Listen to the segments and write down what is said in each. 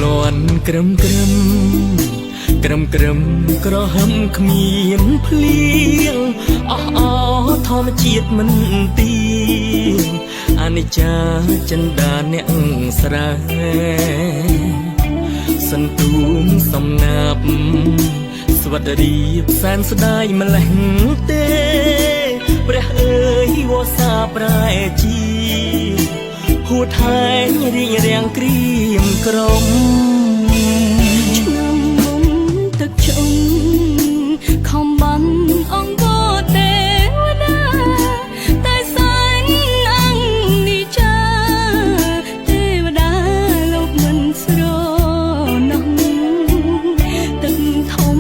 លន់ក្រឹមក្រឹមក្រឹមក្រឹមក្រហឹមគ្មានភ្លៀងអស់អធម្មជាតិមិនទីអនិច្ចាចិន្តាអ្នកស្រែសន្ទូមសំណាប់ស្វត្តរីសែនស្ដាយម្លេះទេព្រះអើយវស្សាប្រែជីហួថែងរៀងរាំងក្រៀមក្រំឆ្នាំមុំទឹកជុំខំបានអង្គទេវតាតែសាញ់អង្គនិចាទេវតាលោកមិនស្រណោះទឹកធំ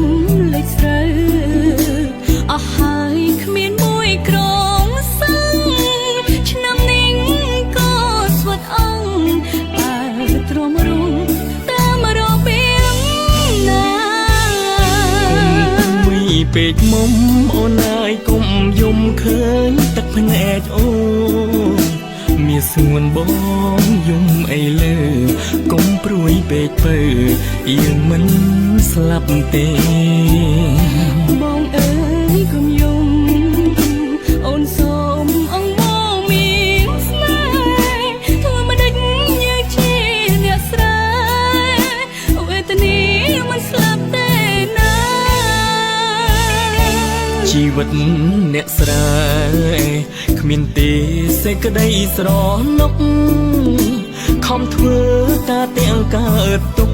លេចស្រូវអស់ហើយគ្មានមួយក្រងសឹងឆ្នាំនេះក៏ស្វិតអង្គតែទ្រាំរងតាមរបៀងណាមួយពេកមុំអូនអើយគុំយំឃើញទឹកភ្នែកអូនមានស្ងួនបងយំអីលើកុំព្រួយពេកពើយើងមិនស្លាប់ទេបងអើយកុំយំអូនសូមអង្គមកមានស្នេហ៍ធ្វើមិនដេចយើងជាអ្នកស្រែវេទនាមិនស្លាប់ទេណាជីវិតអ្នកស្រែគ្មានទេសេចក្តីស្រណុកខំធ្វើការទាំងកើតទុក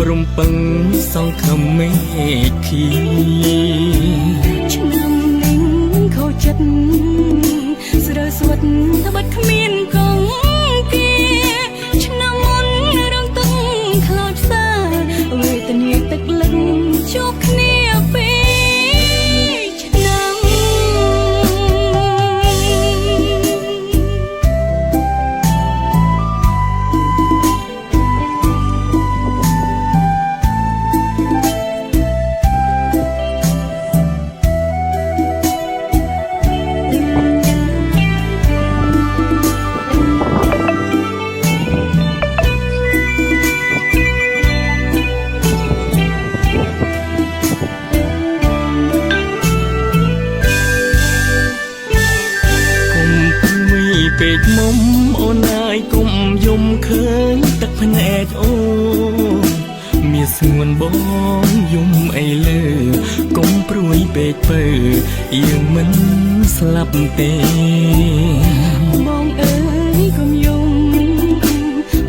រំពឹងសង្ឃឹមមេឃីឆ្នាំនេះខូចចិត្តស្រើស្វិតត្បិតគ្មានកងគេឆ្នាំមុនរងទឹកខ្លោចផ្សាវេទនាទឹកលឹកជួបគ្នាពីឆ្នាំពេកមុំអូនអើយគុំយំឃើញទឹកភ្នែកអូនមានស្ងួនបងយំអីលើកុំព្រួយពេកពើយើងមិនស្លាប់ទេបងអើយកុំយំ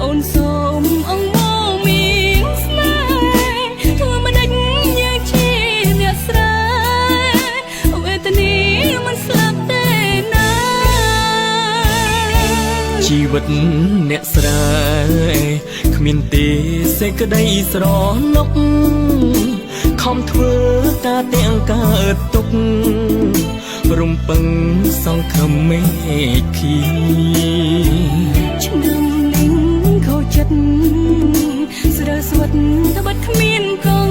អូនសូមអង្គមកមានស្នេហ៍ធ្វើមិនដេចយើងជាអ្នកស្រែវេទនាមិនស្លាប់ទេណាជីវិតអ្នកស្រែគ្មានទេសេចក្តីស្រណុកខំធ្វើការទាំងកើតទុករំពឹងសង្ឃឹមមេឃីឆ្នាំនេះខូចចិត្តស្រើស្វិតត្បិតគ្មានកង